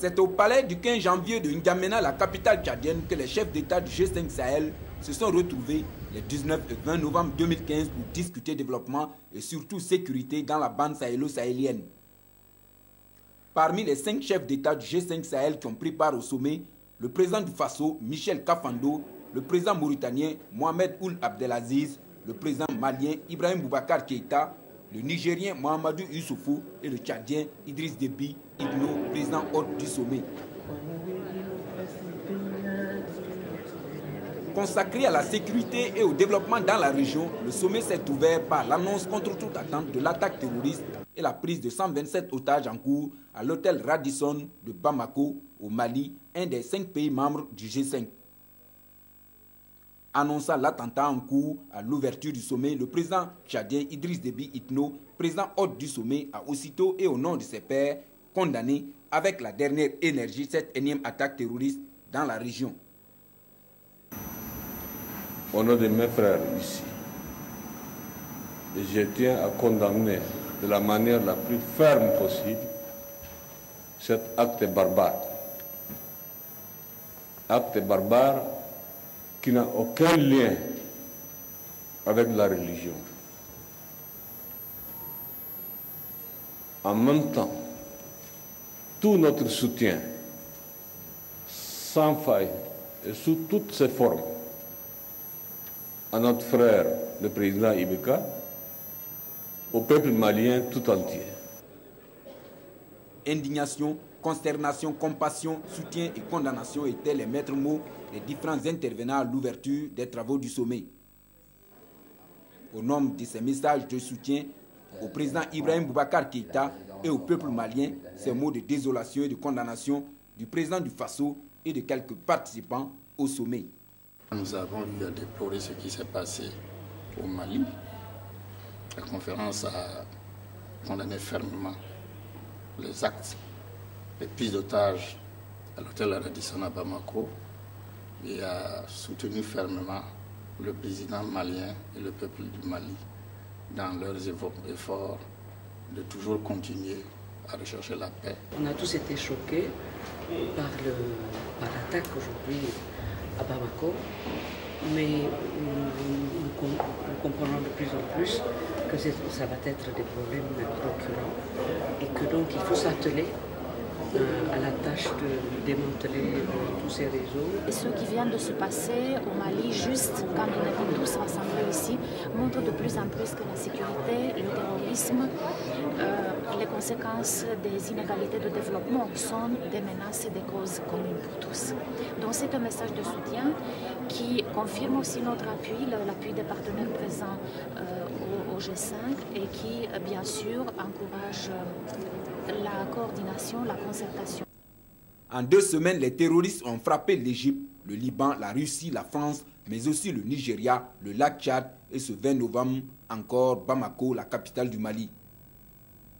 C'est au palais du 15 janvier de N'Djamena, la capitale tchadienne, que les chefs d'État du G5 Sahel se sont retrouvés les 19 et 20 novembre 2015 pour discuter développement et surtout sécurité dans la bande sahélo-sahélienne. Parmi les 5 chefs d'État du G5 Sahel qui ont pris part au sommet, le président du Faso, Michel Kafando, le président mauritanien, Mohamed Ould Abdelaziz, le président malien, Ibrahim Boubacar Keïta, le Nigérien Mahamadou Issoufou et le Tchadien Idriss Déby Itno, président hôte du sommet. Consacré à la sécurité et au développement dans la région, le sommet s'est ouvert par l'annonce contre toute attente de l'attaque terroriste et la prise de 127 otages en cours à l'hôtel Radisson de Bamako, au Mali, un des 5 pays membres du G5. Annonçant l'attentat en cours à l'ouverture du sommet, le président tchadien Idriss Déby Itno, président hôte du sommet, a aussitôt et au nom de ses pairs condamné avec la dernière énergie cette énième attaque terroriste dans la région. Au nom de mes frères ici, je tiens à condamner de la manière la plus ferme possible cet acte barbare. Acte barbare qui n'a aucun lien avec la religion. En même temps, tout notre soutien, sans faille et sous toutes ses formes, à notre frère, le président Ibeka, au peuple malien tout entier. Indignation, consternation, compassion, soutien et condamnation étaient les maîtres mots des différents intervenants à l'ouverture des travaux du sommet. Au nom de ces messages de soutien au président Ibrahim Boubacar Keïta et au peuple malien, ces mots de désolation et de condamnation du président du Faso et de quelques participants au sommet. Nous avons eu à déplorer ce qui s'est passé au Mali. La conférence a condamné fermement les actes, les prises d'otages à l'hôtel Radisson à Bamako et a soutenu fermement le président malien et le peuple du Mali dans leurs efforts de toujours continuer à rechercher la paix. On a tous été choqués par l'attaque aujourd'hui à Bamako, mais nous comprenons de plus en plus que ça va être des problèmes récurrents et que donc il faut s'atteler à la tâche de démanteler tous ces réseaux. Et ce qui vient de se passer au Mali, juste quand on est tous rassemblés ici, montre de plus en plus que la sécurité, le terrorisme, les conséquences des inégalités de développement sont des menaces et des causes communes pour tous. Donc c'est un message de soutien qui confirme aussi notre appui, l'appui des partenaires présents au G5 et qui, bien sûr, encourage la coordination, la concertation. En 2 semaines, les terroristes ont frappé l'Égypte, le Liban, la Russie, la France, mais aussi le Nigeria, le lac Tchad et ce 20 novembre encore Bamako, la capitale du Mali.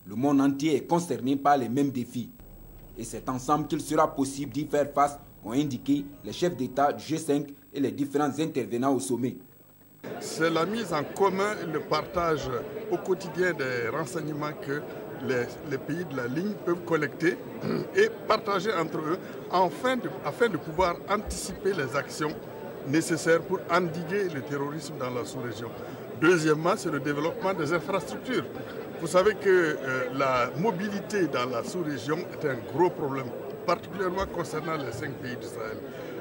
Le monde entier est concerné par les mêmes défis. Et c'est ensemble qu'il sera possible d'y faire face, ont indiqué les chefs d'État du G5 et les différents intervenants au sommet. C'est la mise en commun et le partage au quotidien des renseignements que les pays de la ligne peuvent collecter et partager entre eux afin de pouvoir anticiper les actions nécessaires pour endiguer le terrorisme dans la sous-région. Deuxièmement, c'est le développement des infrastructures. Vous savez que la mobilité dans la sous-région est un gros problème, particulièrement concernant les 5 pays d'Israël.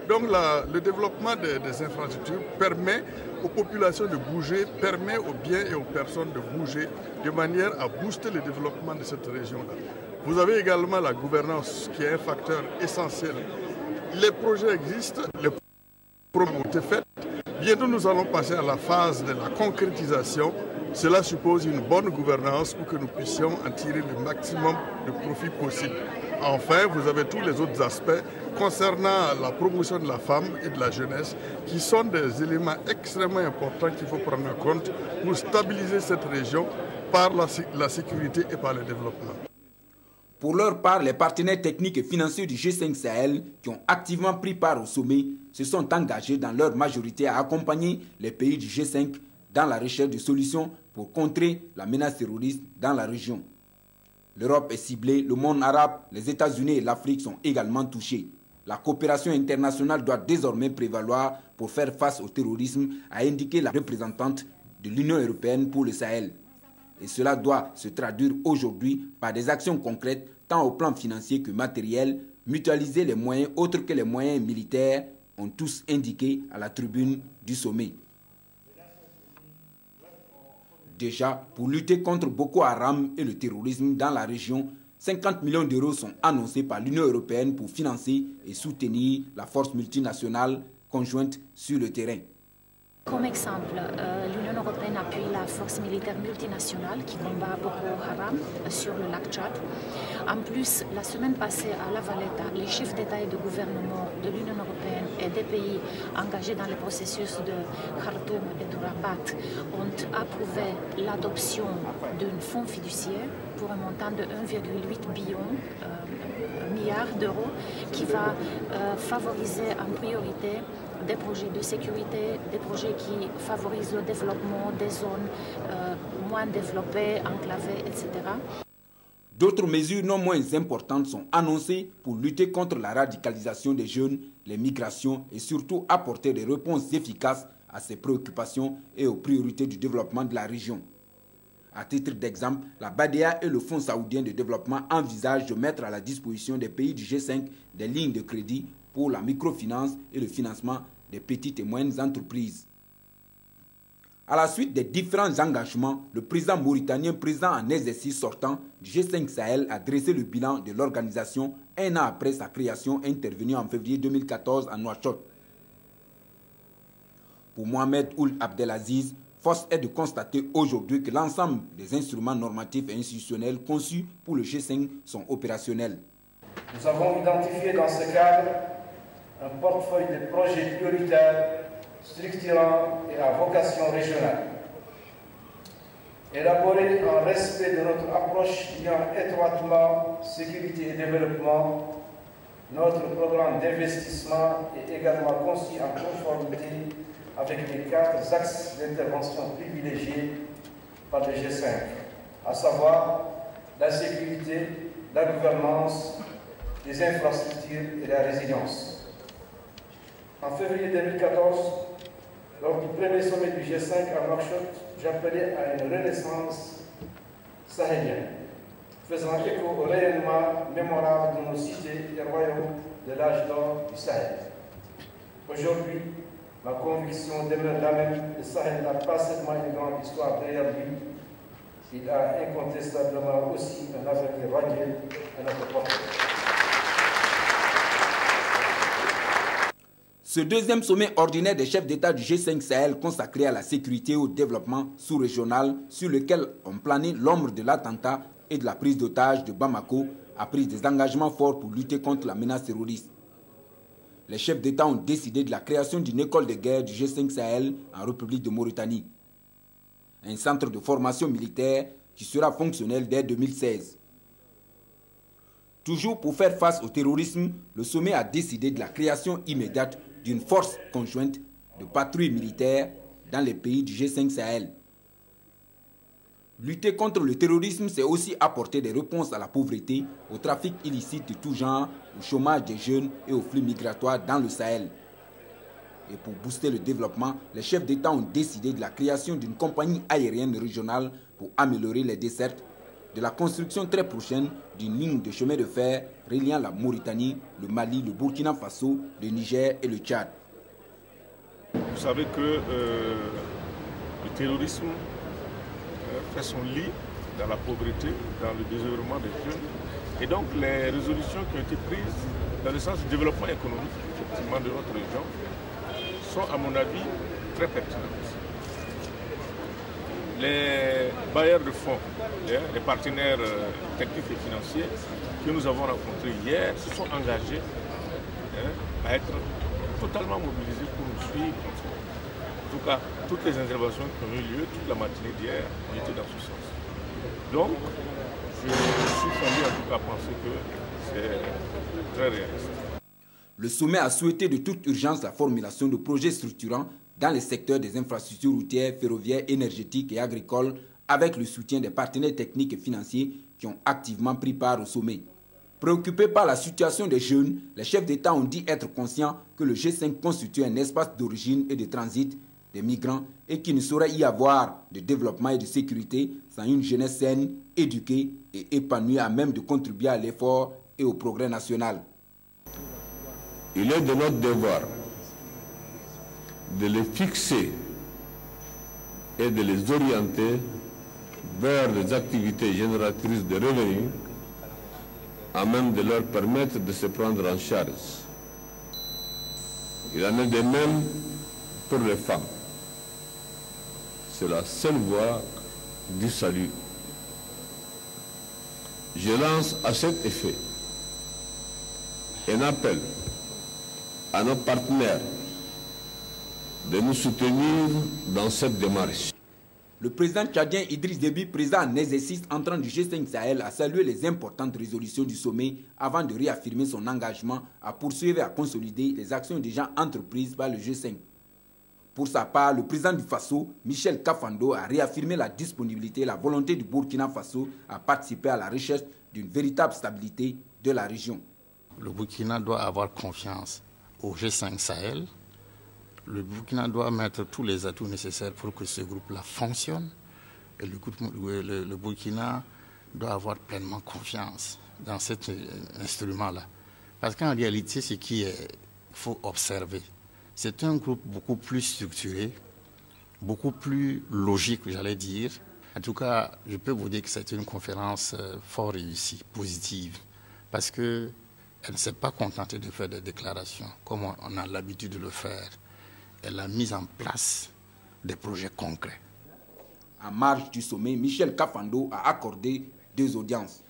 Donc le développement des infrastructures permet aux populations de bouger, permet aux biens et aux personnes de bouger de manière à booster le développement de cette région-là. Vous avez également la gouvernance qui est un facteur essentiel. Les projets existent, les projets ont été faits. Bientôt nous allons passer à la phase de la concrétisation. Cela suppose une bonne gouvernance pour que nous puissions en tirer le maximum de profit possible. Enfin, vous avez tous les autres aspects concernant la promotion de la femme et de la jeunesse qui sont des éléments extrêmement importants qu'il faut prendre en compte pour stabiliser cette région par la sécurité et par le développement. Pour leur part, les partenaires techniques et financiers du G5 Sahel qui ont activement pris part au sommet se sont engagés dans leur majorité à accompagner les pays du G5 dans la recherche de solutions pour contrer la menace terroriste dans la région. L'Europe est ciblée, le monde arabe, les États-Unis et l'Afrique sont également touchés. La coopération internationale doit désormais prévaloir pour faire face au terrorisme, a indiqué la représentante de l'Union européenne pour le Sahel. Et cela doit se traduire aujourd'hui par des actions concrètes, tant au plan financier que matériel, mutualiser les moyens autres que les moyens militaires, ont tous indiqué à la tribune du sommet. Déjà, pour lutter contre Boko Haram et le terrorisme dans la région, 50 millions d'euros sont annoncés par l'Union européenne pour financer et soutenir la force multinationale conjointe sur le terrain. Comme exemple, l'Union européenne appuie la force militaire multinationale qui combat Boko Haram sur le lac Tchad. En plus, la semaine passée à La Valletta, les chefs d'État et de gouvernement de l'Union européenne et des pays engagés dans le processus de Khartoum et de Rabat ont approuvé l'adoption d'un fonds fiduciaire pour un montant de 1,8 milliard d'euros qui va favoriser en priorité des projets de sécurité, des projets qui favorisent le développement des zones moins développées, enclavées, etc. D'autres mesures non moins importantes sont annoncées pour lutter contre la radicalisation des jeunes, les migrations et surtout apporter des réponses efficaces à ces préoccupations et aux priorités du développement de la région. À titre d'exemple, la BADEA et le Fonds saoudien de développement envisagent de mettre à la disposition des pays du G5 des lignes de crédit pour la microfinance et le financement des petites et moyennes entreprises. À la suite des différents engagements, le président mauritanien, président en exercice sortant du G5 Sahel, a dressé le bilan de l'organisation un an après sa création intervenue en février 2014 à Nouakchott. Pour Mohamed Ould Abdelaziz, force est de constater aujourd'hui que l'ensemble des instruments normatifs et institutionnels conçus pour le G5 sont opérationnels. Nous avons identifié dans ce cadre un portefeuille de projets prioritaires, structurants et à vocation régionale. Élaboré en respect de notre approche liant étroitement sécurité et développement, notre programme d'investissement est également conçu en conformité avec les 4 axes d'intervention privilégiés par le G5, à savoir la sécurité, la gouvernance, les infrastructures et la résilience. En février 2014, lors du premier sommet du G5 à Nouakchott, j'appelais à une renaissance sahélienne, faisant écho au rayonnement mémorable de nos cités et royaumes de l'âge d'or du Sahel. Aujourd'hui, ma conviction demeure la même, le Sahel n'a pas seulement une grande histoire derrière lui, il a incontestablement aussi un avenir radieux à notre portée. Ce deuxième sommet ordinaire des chefs d'État du G5 Sahel consacré à la sécurité et au développement sous-régional sur lequel on planait l'ombre de l'attentat et de la prise d'otages de Bamako a pris des engagements forts pour lutter contre la menace terroriste. Les chefs d'État ont décidé de la création d'une école de guerre du G5 Sahel en République de Mauritanie. Un centre de formation militaire qui sera fonctionnel dès 2016. Toujours pour faire face au terrorisme, le sommet a décidé de la création immédiate d'une force conjointe de patrouille militaire dans les pays du G5 Sahel. Lutter contre le terrorisme, c'est aussi apporter des réponses à la pauvreté, au trafic illicite de tout genre, au chômage des jeunes et aux flux migratoires dans le Sahel. Et pour booster le développement, les chefs d'État ont décidé de la création d'une compagnie aérienne régionale pour améliorer les dessertes, de la construction très prochaine d'une ligne de chemin de fer reliant la Mauritanie, le Mali, le Burkina Faso, le Niger et le Tchad. Vous savez que le terrorisme fait son lit dans la pauvreté, dans le désœuvrement des jeunes. Et donc les résolutions qui ont été prises dans le sens du développement économique effectivement, de notre région sont à mon avis très pertinentes. Les bailleurs de fonds, les partenaires techniques et financiers que nous avons rencontrés hier se sont engagés à être totalement mobilisés pour nous suivre. En tout cas, toutes les interventions qui ont eu lieu, toute la matinée d'hier, ont été dans ce sens. Donc, je suis conduit en tout cas à penser que c'est très réaliste. Le sommet a souhaité de toute urgence la formulation de projets structurants dans les secteurs des infrastructures routières, ferroviaires, énergétiques et agricoles, avec le soutien des partenaires techniques et financiers qui qui ont activement pris part au sommet. Préoccupés par la situation des jeunes, les chefs d'État ont dit être conscients que le G5 constitue un espace d'origine et de transit des migrants et qu'il ne saurait y avoir de développement et de sécurité sans une jeunesse saine, éduquée et épanouie à même de contribuer à l'effort et au progrès national. Il est de notre devoir de les fixer et de les orienter vers des activités génératrices de revenus à même de leur permettre de se prendre en charge. Il en est de même pour les femmes. C'est la seule voie du salut. Je lance à cet effet un appel à nos partenaires de nous soutenir dans cette démarche. Le président tchadien Idriss Déby, président en exercice entrant du G5 Sahel, a salué les importantes résolutions du sommet avant de réaffirmer son engagement à poursuivre et à consolider les actions déjà entreprises par le G5. Pour sa part, le président du Faso, Michel Kafando, a réaffirmé la disponibilité et la volonté du Burkina Faso à participer à la recherche d'une véritable stabilité de la région. Le Burkina doit avoir confiance au G5 Sahel. Le Burkina doit mettre tous les atouts nécessaires pour que ce groupe-là fonctionne. Et le Burkina doit avoir pleinement confiance dans cet instrument-là. Parce qu'en réalité, ce qu'il faut observer, c'est un groupe beaucoup plus structuré, beaucoup plus logique, j'allais dire. En tout cas, je peux vous dire que c'est une conférence fort réussie, positive, parce qu'elle ne s'est pas contentée de faire des déclarations comme on a l'habitude de le faire. Elle a mis en place des projets concrets. En marge du sommet, Michel Kafando a accordé 2 audiences.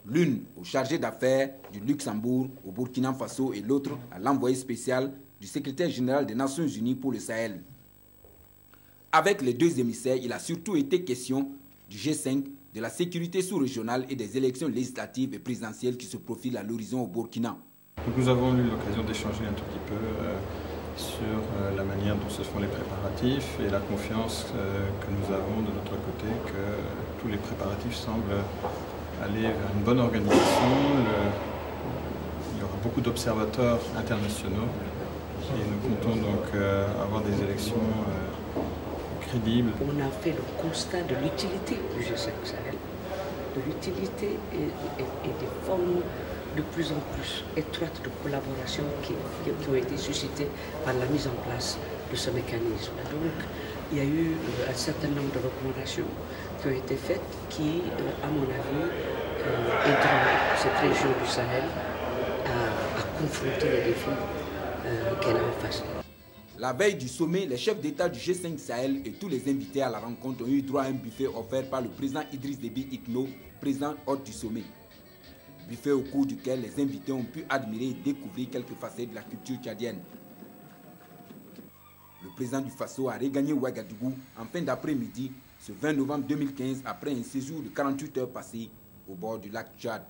L'une au chargé d'affaires du Luxembourg au Burkina Faso et l'autre à l'envoyé spécial du secrétaire général des Nations Unies pour le Sahel. Avec les 2 émissaires, il a surtout été question du G5, de la sécurité sous-régionale et des élections législatives et présidentielles qui se profilent à l'horizon au Burkina. Nous avons eu l'occasion d'échanger un tout petit peu sur la manière dont se font les préparatifs et la confiance que nous avons de notre côté que tous les préparatifs semblent aller vers une bonne organisation. Il y aura beaucoup d'observateurs internationaux et nous comptons donc avoir des élections crédibles. On a fait le constat de l'utilité du G5 Sahel, de l'utilité et des formes de plus en plus étroites de collaboration qui ont été suscitées par la mise en place de ce mécanisme. Donc, il y a eu un certain nombre de recommandations qui ont été faites qui, à mon avis, aideront cette région du Sahel à confronter les défis qu'elle a en face. La veille du sommet, les chefs d'État du G5 Sahel et tous les invités à la rencontre ont eu droit à un buffet offert par le président Idriss Déby Itno, président hôte du sommet. Buffet au cours duquel les invités ont pu admirer et découvrir quelques facettes de la culture tchadienne. Le président du Faso a regagné Ouagadougou en fin d'après-midi ce 20 novembre 2015 après un séjour de 48 heures passées au bord du lac Tchad.